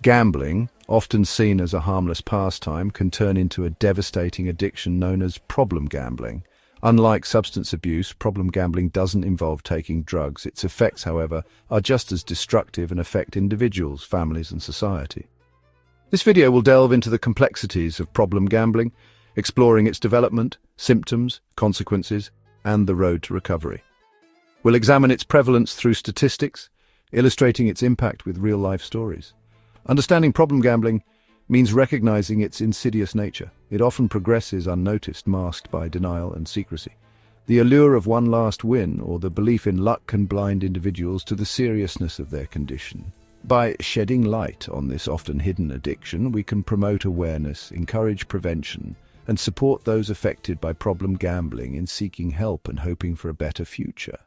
Gambling, often seen as a harmless pastime, can turn into a devastating addiction known as problem gambling. Unlike substance abuse, problem gambling doesn't involve taking drugs. Its effects, however, are just as destructive and affect individuals, families, and society. This video will delve into the complexities of problem gambling, exploring its development, symptoms, consequences, and the road to recovery. We'll examine its prevalence through statistics, illustrating its impact with real-life stories. Understanding problem gambling means recognizing its insidious nature. It often progresses unnoticed, masked by denial and secrecy. The allure of one last win or the belief in luck can blind individuals to the seriousness of their condition. By shedding light on this often hidden addiction, we can promote awareness, encourage prevention, and support those affected by problem gambling in seeking help and hoping for a better future.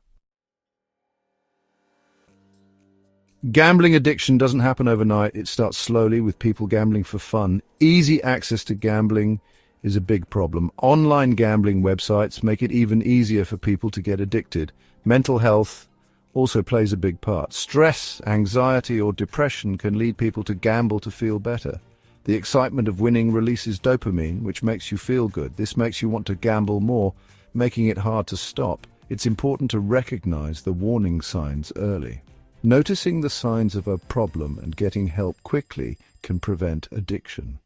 Gambling addiction doesn't happen overnight. It starts slowly with people gambling for fun. Easy access to gambling is a big problem. Online gambling websites make it even easier for people to get addicted. Mental health also plays a big part. Stress, anxiety, or depression can lead people to gamble to feel better. The excitement of winning releases dopamine, which makes you feel good. This makes you want to gamble more, making it hard to stop. It's important to recognize the warning signs early. Noticing the signs of a problem and getting help quickly can prevent addiction.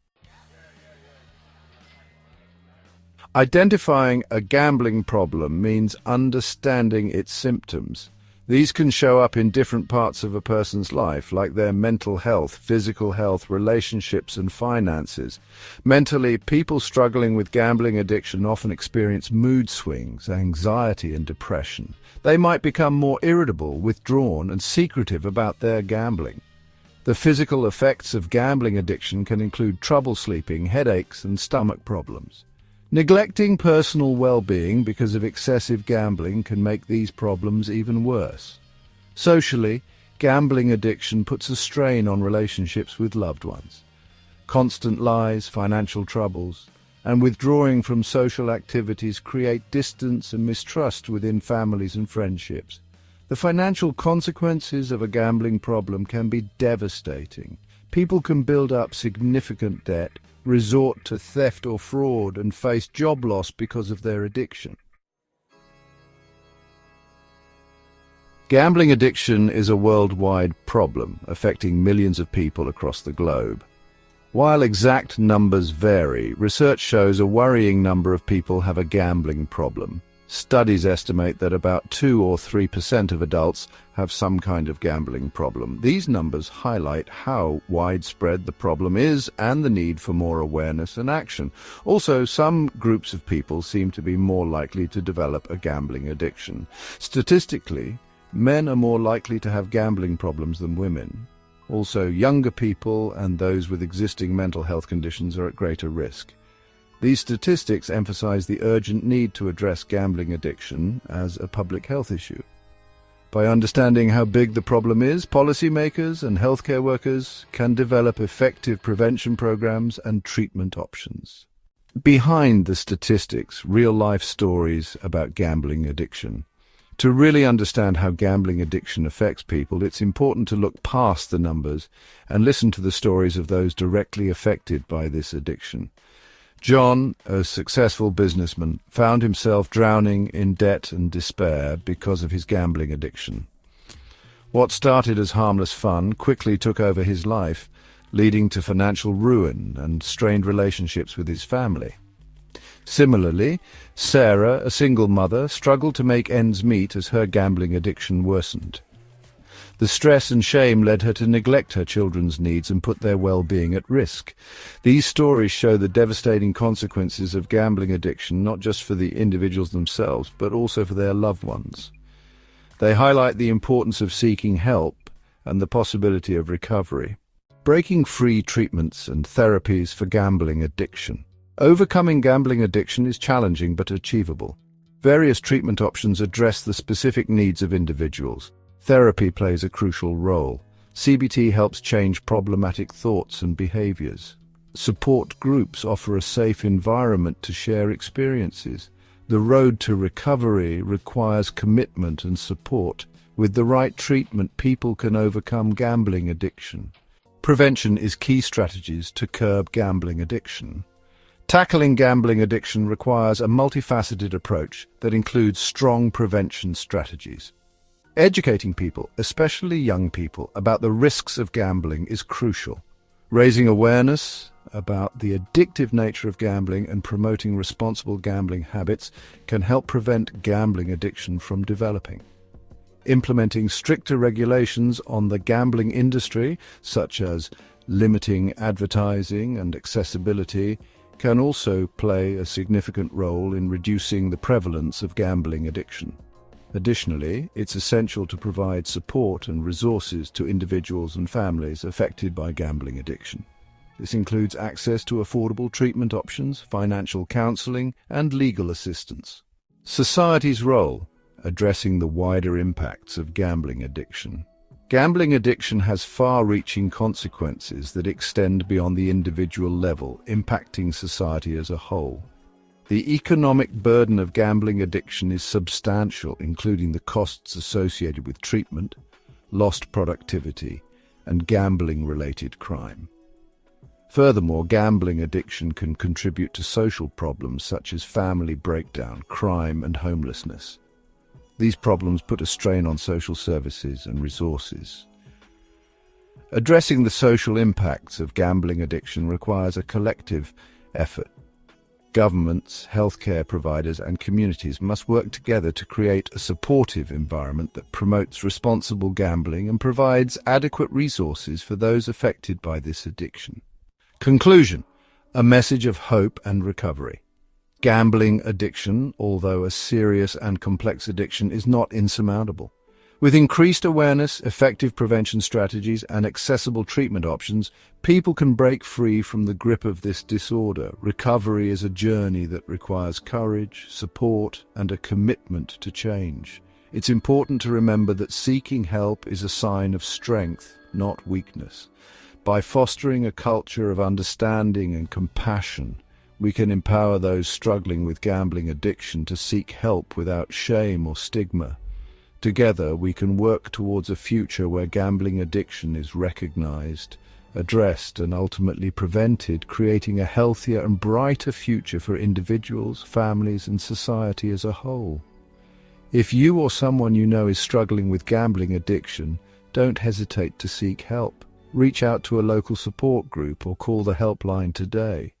Identifying a gambling problem means understanding its symptoms. These can show up in different parts of a person's life, like their mental health, physical health, relationships, and finances. Mentally, people struggling with gambling addiction often experience mood swings, anxiety, and depression. They might become more irritable, withdrawn, and secretive about their gambling. The physical effects of gambling addiction can include trouble sleeping, headaches, and stomach problems. Neglecting personal well-being because of excessive gambling can make these problems even worse. Socially, gambling addiction puts a strain on relationships with loved ones. Constant lies, financial troubles, and withdrawing from social activities create distance and mistrust within families and friendships. The financial consequences of a gambling problem can be devastating. People can build up significant debt, resort to theft or fraud, and face job loss because of their addiction. Gambling addiction is a worldwide problem, affecting millions of people across the globe. While exact numbers vary, research shows a worrying number of people have a gambling problem. Studies estimate that about 2 or 3% of adults have some kind of gambling problem. These numbers highlight how widespread the problem is and the need for more awareness and action. Also, some groups of people seem to be more likely to develop a gambling addiction. Statistically, men are more likely to have gambling problems than women. Also, younger people and those with existing mental health conditions are at greater risk. These statistics emphasize the urgent need to address gambling addiction as a public health issue. By understanding how big the problem is, policymakers and healthcare workers can develop effective prevention programs and treatment options. Behind the statistics, real-life stories about gambling addiction. To really understand how gambling addiction affects people, it's important to look past the numbers and listen to the stories of those directly affected by this addiction. John, a successful businessman, found himself drowning in debt and despair because of his gambling addiction. What started as harmless fun quickly took over his life, leading to financial ruin and strained relationships with his family. Similarly, Sarah, a single mother, struggled to make ends meet as her gambling addiction worsened. The stress and shame led her to neglect her children's needs and put their well-being at risk. These stories show the devastating consequences of gambling addiction, not just for the individuals themselves, but also for their loved ones. They highlight the importance of seeking help and the possibility of recovery. Breaking free treatments and therapies for gambling addiction. Overcoming gambling addiction is challenging but achievable. Various treatment options address the specific needs of individuals. Therapy plays a crucial role. CBT helps change problematic thoughts and behaviors. Support groups offer a safe environment to share experiences. The road to recovery requires commitment and support. With the right treatment, people can overcome gambling addiction. Prevention is key strategies to curb gambling addiction. Tackling gambling addiction requires a multifaceted approach that includes strong prevention strategies. Educating people, especially young people, about the risks of gambling is crucial. Raising awareness about the addictive nature of gambling and promoting responsible gambling habits can help prevent gambling addiction from developing. Implementing stricter regulations on the gambling industry, such as limiting advertising and accessibility, can also play a significant role in reducing the prevalence of gambling addiction. Additionally, it's essential to provide support and resources to individuals and families affected by gambling addiction. This includes access to affordable treatment options, financial counseling, and legal assistance. Society's role: addressing the wider impacts of gambling addiction. Gambling addiction has far-reaching consequences that extend beyond the individual level, impacting society as a whole. The economic burden of gambling addiction is substantial, including the costs associated with treatment, lost productivity, and gambling-related crime. Furthermore, gambling addiction can contribute to social problems such as family breakdown, crime, and homelessness. These problems put a strain on social services and resources. Addressing the social impacts of gambling addiction requires a collective effort. Governments, healthcare providers, and communities must work together to create a supportive environment that promotes responsible gambling and provides adequate resources for those affected by this addiction. Conclusion: a message of hope and recovery. Gambling addiction, although a serious and complex addiction, is not insurmountable. With increased awareness, effective prevention strategies, and accessible treatment options, people can break free from the grip of this disorder. Recovery is a journey that requires courage, support, and a commitment to change. It's important to remember that seeking help is a sign of strength, not weakness. By fostering a culture of understanding and compassion, we can empower those struggling with gambling addiction to seek help without shame or stigma. Together, we can work towards a future where gambling addiction is recognized, addressed, and ultimately prevented, creating a healthier and brighter future for individuals, families, and society as a whole. If you or someone you know is struggling with gambling addiction, don't hesitate to seek help. Reach out to a local support group or call the helpline today.